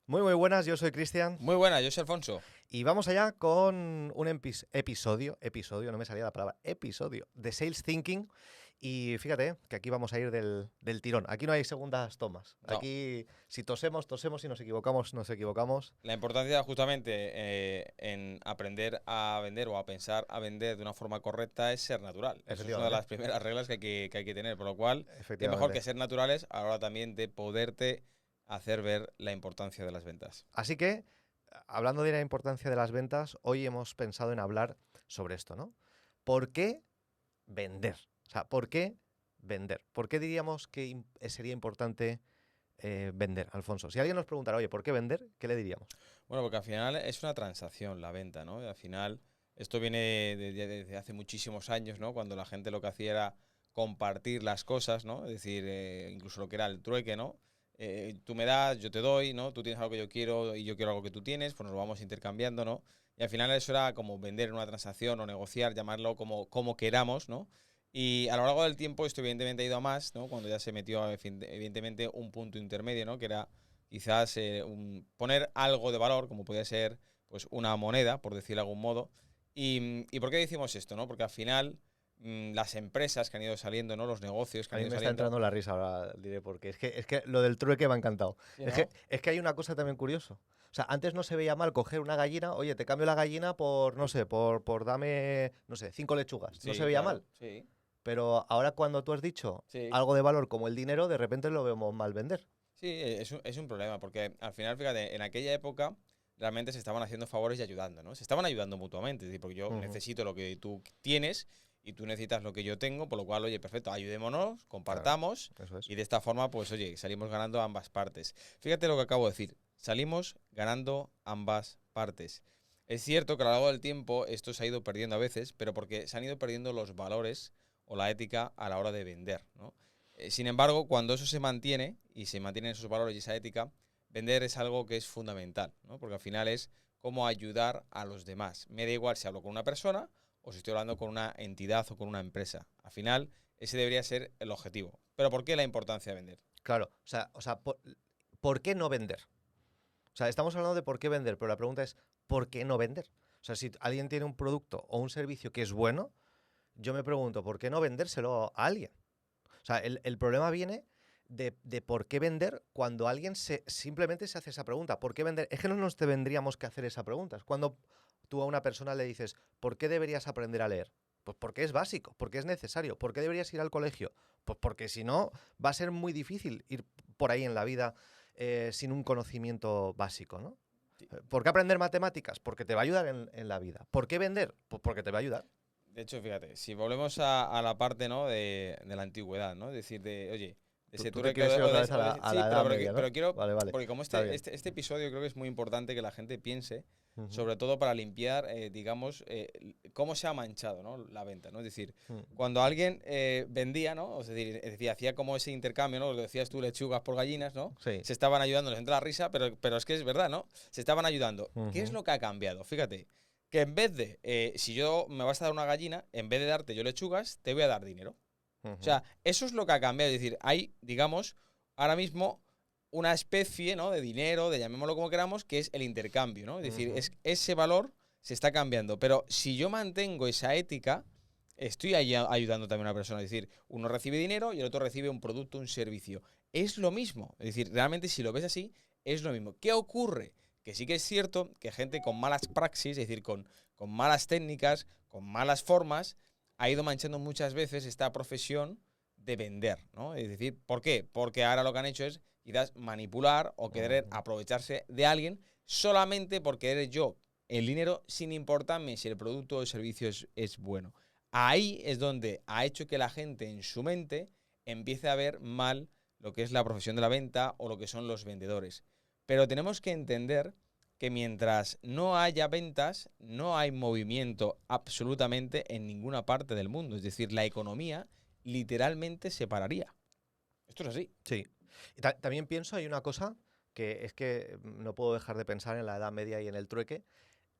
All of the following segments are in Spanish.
Muy buenas, yo soy Cristian Muy buena, yo soy Alfonso. y vamos allá con un episodio, no me salía la palabra, episodio de Sales Thinking. Y fíjate que aquí vamos a ir del tirón. Aquí no hay segundas tomas. No. Aquí si tosemos, tosemos, si nos equivocamos, nos equivocamos. La importancia justamente en aprender a vender o a pensar a vender de una forma correcta es ser natural. Eso es una de las primeras reglas que hay que tener. Por lo cual, qué mejor que ser naturales a la hora también de poderte hacer ver la importancia de las ventas. Así que, hablando de la importancia de las ventas, hoy hemos pensado en hablar sobre esto, ¿no? ¿Por qué vender? O sea, ¿por qué vender? ¿Por qué diríamos que sería importante vender, Alfonso? Si alguien nos preguntara, oye, ¿por qué vender? ¿Qué le diríamos? Bueno, porque al final es una transacción la venta, ¿no? Y al final esto viene desde hace muchísimos años, ¿no? Cuando la gente lo que hacía era compartir las cosas, ¿no? Es decir, incluso lo que era el trueque, ¿no? Tú me das, yo te doy, ¿no? Tú tienes algo que yo quiero y yo quiero algo que tú tienes, pues nos lo vamos intercambiando, ¿no? Y al final eso era como vender en una transacción o negociar, llamarlo como queramos, ¿no? Y a lo largo del tiempo esto evidentemente ha ido a más, ¿no? Cuando ya se metió evidentemente un punto intermedio, ¿no? Que era quizás poner algo de valor, como podría ser pues una moneda, por decirlo de algún modo. ¿Y por qué decimos esto, no? Porque al final las empresas que han ido saliendo, ¿no? Los negocios que han ido A mí me saliendo. está entrando la risa ahora, diré, porque es que lo del trueque me ha encantado. ¿Sí, no? Es que hay una cosa también curiosa. O sea, antes no se veía mal coger una gallina, oye, te cambio la gallina por, no sé, por dame, no sé, 5 lechugas. No Sí, se veía claro, mal. sí. Pero ahora cuando tú has dicho Sí. algo de valor como el dinero, de repente lo vemos mal vender. Sí, es un problema, porque al final, fíjate, en aquella época realmente se estaban haciendo favores y ayudando, ¿no? Se estaban ayudando mutuamente, es decir, porque yo necesito lo que tú tienes y tú necesitas lo que yo tengo, por lo cual, oye, perfecto, ayudémonos, compartamos Claro, eso es. y de esta forma, pues, oye, salimos ganando ambas partes. Fíjate lo que acabo de decir, salimos ganando ambas partes. Es cierto que a lo largo del tiempo esto se ha ido perdiendo a veces, pero porque se han ido perdiendo los valores o la ética a la hora de vender, ¿no? Sin embargo, cuando eso se mantiene y se mantienen esos valores y esa ética, vender es algo que es fundamental, ¿no? Porque al final es cómo ayudar a los demás. Me da igual si hablo con una persona o si estoy hablando con una entidad o con una empresa. Al final, ese debería ser el objetivo. Pero ¿por qué la importancia de vender? Claro, o sea, ¿por qué no vender? O sea, estamos hablando de por qué vender, pero la pregunta es, ¿por qué no vender? O sea, si alguien tiene un producto o un servicio que es bueno, yo me pregunto, ¿por qué no vendérselo a alguien? O sea, el problema viene de por qué vender cuando alguien simplemente se hace esa pregunta. ¿Por qué vender? Es que no nos tendríamos que hacer esa pregunta. Es cuando tú a una persona le dices, ¿por qué deberías aprender a leer? Pues porque es básico, porque es necesario. ¿Por qué deberías ir al colegio? Pues porque si no, va a ser muy difícil ir por ahí en la vida sin un conocimiento básico, ¿no? Sí. ¿Por qué aprender matemáticas? Porque te va a ayudar en la vida. ¿Por qué vender? Pues porque te va a ayudar. De hecho, fíjate, si volvemos a la parte, ¿no? de la antigüedad, ¿no? Es decir, oye, de ese Tú te trueque quieres ir otra vez sí, a la Edad Media, ¿no? pero quiero, Vale. porque como Está bien. este episodio creo que es muy importante que la gente piense, Ujú. sobre todo para limpiar, digamos, cómo se ha manchado, ¿no? La venta, ¿no? Es decir, Mm. cuando alguien vendía, ¿no? Es decir, hacía como ese intercambio, ¿no? Lo que decías tú, lechugas por gallinas, ¿no? Sí. Se estaban ayudando, les entra la risa, pero es que es verdad, ¿no? Se estaban ayudando. ¿Qué es Ujú. lo que ha cambiado? Fíjate. Que en vez de, si yo me vas a dar una gallina, en vez de darte yo lechugas, te voy a dar dinero. O Ujú. sea, eso es lo que ha cambiado. Es decir, hay, digamos, ahora mismo una especie, ¿no? De dinero, de llamémoslo como queramos, que es el intercambio, ¿no? Es decir, Ujú. ese valor se está cambiando. Pero si yo mantengo esa ética, estoy ayudando también a una persona. Es decir, uno recibe dinero y el otro recibe un producto, un servicio. Es lo mismo. Es decir, realmente si lo ves así, es lo mismo. ¿Qué ocurre? Que sí que es cierto que gente con malas praxis, es decir, con malas técnicas, con malas formas, ha ido manchando muchas veces esta profesión de vender, ¿no? Es decir, ¿por qué? Porque ahora lo que han hecho es quizás manipular o querer Ujú. aprovecharse de alguien solamente porque eres yo el dinero sin importarme si el producto o el servicio es bueno. Ahí es donde ha hecho que la gente en su mente empiece a ver mal lo que es la profesión de la venta o lo que son los vendedores. Pero tenemos que entender que mientras no haya ventas, no hay movimiento absolutamente en ninguna parte del mundo. Es decir, la economía literalmente se pararía. Esto es así. Sí. Y también pienso, hay una cosa que es que no puedo dejar de pensar en la Edad Media y en el trueque.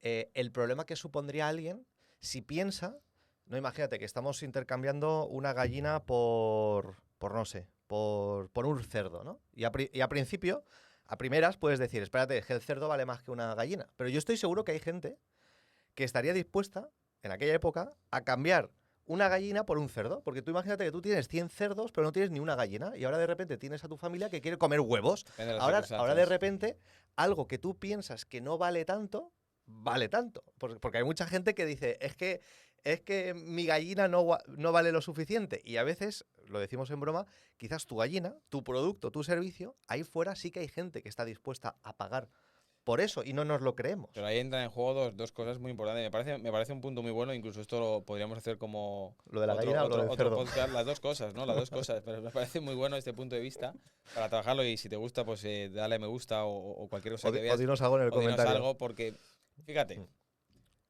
El problema que supondría alguien si piensa, no, imagínate que estamos intercambiando una gallina por no sé, por un cerdo, ¿no? Y a principio a primeras puedes decir, espérate, es que el cerdo vale más que una gallina. Pero yo estoy seguro que hay gente que estaría dispuesta, en aquella época, a cambiar una gallina por un cerdo. Porque tú imagínate que tú tienes 100 cerdos, pero no tienes ni una gallina. Y ahora de repente tienes a tu familia que quiere comer huevos. Depende de las Ahora de circunstancias. repente, algo que tú piensas que no vale tanto, vale tanto. Porque hay mucha gente que dice, es que mi gallina no vale lo suficiente. Y a veces, lo decimos en broma, quizás tu gallina, tu producto, tu servicio, ahí fuera sí que hay gente que está dispuesta a pagar por eso y no nos lo creemos. Pero ahí entran en juego dos cosas muy importantes. Me parece un punto muy bueno, incluso esto lo podríamos hacer como Lo de la otro, gallina o lo otro, del otro cerdo. podcast, las dos cosas, ¿no? Las dos cosas. Pero me parece muy bueno este punto de vista para trabajarlo y si te gusta, pues dale a me gusta o cualquier cosa que O veas. dinos algo en el O dinos comentario. algo, porque, fíjate, Mm.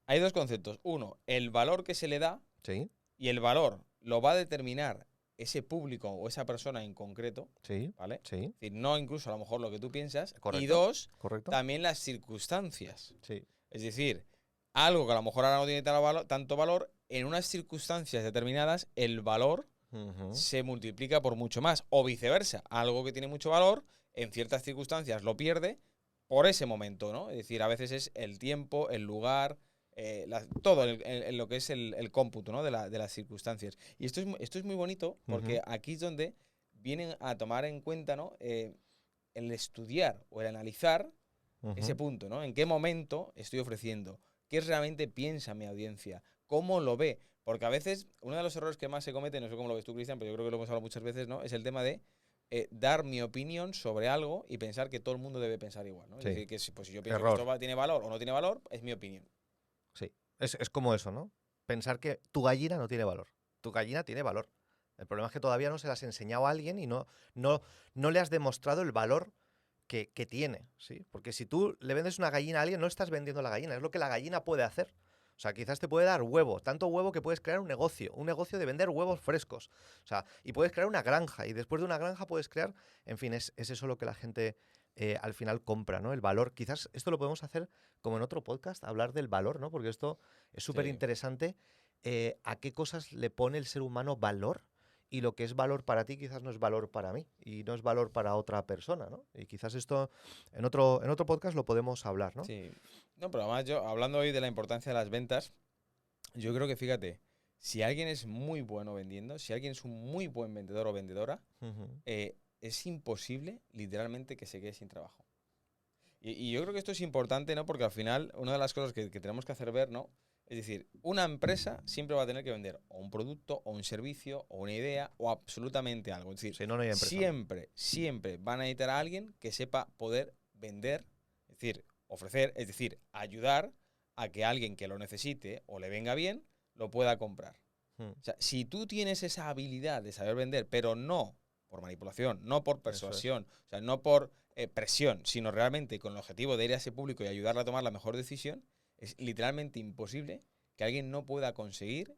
hay dos conceptos. Uno, el valor que se le da Sí, y el valor lo va a determinar ese público o esa persona en concreto, sí, ¿vale? sí, Es decir, no incluso a lo mejor lo que tú piensas. Correcto. Y dos, correcto. también las circunstancias. Sí. Es decir, algo que a lo mejor ahora no tiene tanto valor, en unas circunstancias determinadas el valor Ujú. se multiplica por mucho más. O viceversa, algo que tiene mucho valor, en ciertas circunstancias lo pierde por ese momento, ¿no? Es decir, a veces es el tiempo, el lugar, todo en lo que es el cómputo, ¿no? de las circunstancias. Y esto es muy bonito porque aquí es donde vienen a tomar en cuenta, ¿no? El estudiar o el analizar ese Ujú. punto, ¿no? ¿En qué momento estoy ofreciendo? ¿Qué realmente piensa mi audiencia? ¿Cómo lo ve? Porque a veces uno de los errores que más se comete, no sé cómo lo ves tú, Cristian, pero yo creo que lo hemos hablado muchas veces, ¿no? Es el tema de dar mi opinión sobre algo y pensar que todo el mundo debe pensar igual, ¿no? Sí. Es decir, que pues, si yo pienso que Error. esto tiene valor o no tiene valor, es mi opinión. Sí. Es como eso, ¿no? Pensar que tu gallina no tiene valor. Tu gallina tiene valor. El problema es que todavía no se las has enseñado a alguien y no le has demostrado el valor que tiene, ¿sí? Porque si tú le vendes una gallina a alguien, no estás vendiendo la gallina, es lo que la gallina puede hacer. O sea, quizás te puede dar huevo, tanto huevo que puedes crear un negocio de vender huevos frescos. O sea, y puedes crear una granja, y después de una granja puedes crear, en fin, es eso lo que la gente al final compra, ¿no? El valor. Quizás esto lo podemos hacer como en otro podcast, hablar del valor, ¿no? Porque esto es súper Sí. interesante. ¿A qué cosas le pone el ser humano valor? Y lo que es valor para ti quizás no es valor para mí y no es valor para otra persona, ¿no? Y quizás esto en otro podcast lo podemos hablar, ¿no? Sí. No, pero además yo, hablando hoy de la importancia de las ventas, yo creo que fíjate, si alguien es muy bueno vendiendo, si alguien es un muy buen vendedor o vendedora, Ujú. es imposible, literalmente, que se quede sin trabajo. Y yo creo que esto es importante, ¿no? Porque al final, una de las cosas que tenemos que hacer ver, ¿no? Es decir, una empresa siempre va a tener que vender o un producto, o un servicio, o una idea, o absolutamente algo. Es decir, Si no, no hay empresa. siempre van a necesitar a alguien que sepa poder vender, es decir, ofrecer, es decir, ayudar a que alguien que lo necesite o le venga bien, lo pueda comprar. Mm. O sea, si tú tienes esa habilidad de saber vender, pero no por manipulación, no por Eso es. persuasión, o sea, no por presión, sino realmente con el objetivo de ir a ese público y ayudarle a tomar la mejor decisión, es literalmente imposible que alguien no pueda conseguir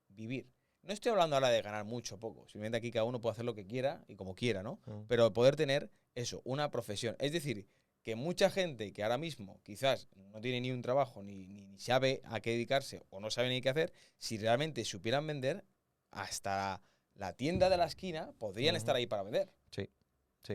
vivir. No estoy hablando ahora de ganar mucho o poco, simplemente aquí cada uno puede hacer lo que quiera y como quiera, ¿no? Mm. Pero poder tener eso, una profesión. Es decir, que mucha gente que ahora mismo quizás no tiene ni un trabajo, ni sabe a qué dedicarse o no sabe ni qué hacer, si realmente supieran vender, hasta la tienda de la esquina podrían estar Ujú. ahí para vender. Sí, sí.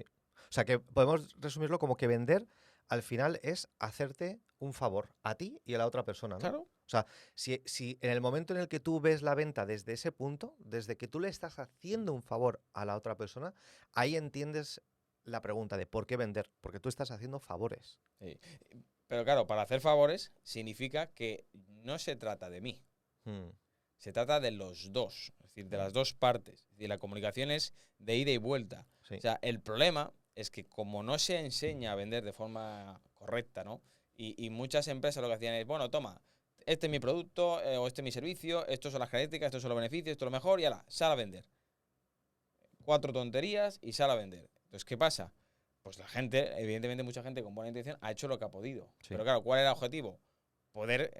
O sea que podemos resumirlo como que vender al final es hacerte un favor a ti y a la otra persona, ¿no? Claro. O sea, si en el momento en el que tú ves la venta desde ese punto, desde que tú le estás haciendo un favor a la otra persona, ahí entiendes la pregunta de por qué vender, porque tú estás haciendo favores. Sí. Pero claro, para hacer favores significa que no se trata de mí, Mm. se trata de los dos, es decir, de Mm. las dos partes. Es decir, la comunicación es de ida y vuelta. Sí. O sea, el problema es que como no se enseña a vender de forma correcta, ¿no? Y muchas empresas lo que hacían es, bueno, toma, este es mi producto o este es mi servicio, estos son las características, estos son los beneficios, esto es lo mejor y ala, sal a vender. 4 tonterías y sal a vender. Entonces, ¿qué pasa? Pues la gente, evidentemente mucha gente con buena intención ha hecho lo que ha podido. Sí. Pero claro, ¿cuál era el objetivo? Poder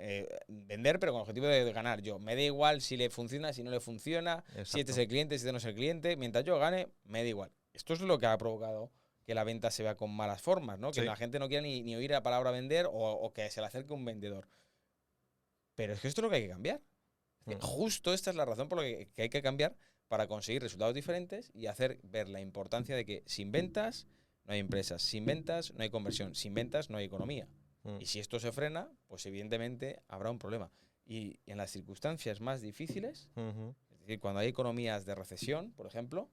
vender, pero con el objetivo de ganar yo. Me da igual si le funciona, si no le funciona, si este Exacto. es el cliente, si este no es el cliente. Mientras yo gane, me da igual. Esto es lo que ha provocado que la venta se vea con malas formas, ¿no? Que Sí. la gente no quiera ni oír la palabra vender o que se le acerque un vendedor. Pero es que esto es lo que hay que cambiar. Mm. Justo esta es la razón por la que hay que cambiar para conseguir resultados diferentes y hacer ver la importancia de que sin ventas no hay empresas. Sin ventas no hay conversión. Sin ventas no hay economía. Y si esto se frena, pues evidentemente habrá un problema. Y en las circunstancias más difíciles, es decir, cuando hay economías de recesión, por ejemplo,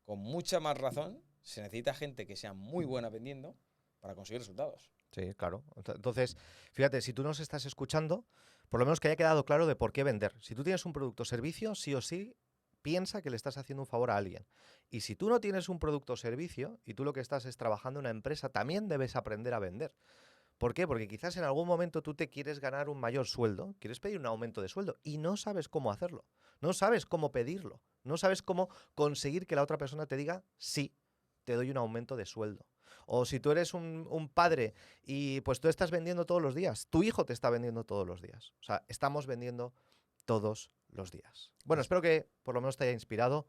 con mucha más razón se necesita gente que sea muy buena vendiendo para conseguir resultados. Sí, claro. Entonces, fíjate, si tú nos estás escuchando, por lo menos que haya quedado claro de por qué vender. Si tú tienes un producto o servicio, sí o sí, piensa que le estás haciendo un favor a alguien. Y si tú no tienes un producto o servicio y tú lo que estás es trabajando en una empresa, también debes aprender a vender. ¿Por qué? Porque quizás en algún momento tú te quieres ganar un mayor sueldo, quieres pedir un aumento de sueldo y no sabes cómo hacerlo, no sabes cómo pedirlo, no sabes cómo conseguir que la otra persona te diga sí, te doy un aumento de sueldo. O si tú eres un padre y pues tú estás vendiendo todos los días, tu hijo te está vendiendo todos los días. O sea, estamos vendiendo todos los días. Bueno, espero que por lo menos te haya inspirado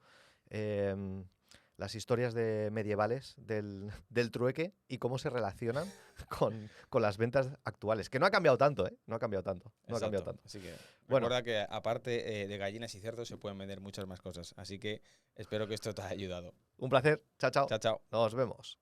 las historias medievales del trueque y cómo se relacionan con las ventas actuales. Que no ha cambiado tanto, ¿eh? No ha cambiado tanto. No ha cambiado tanto. Así que Bueno, recuerda que aparte de gallinas y cerdos se pueden vender muchas más cosas. Así que espero que esto te haya ayudado. un placer. Chao, chao. Chao, chao. Nos vemos.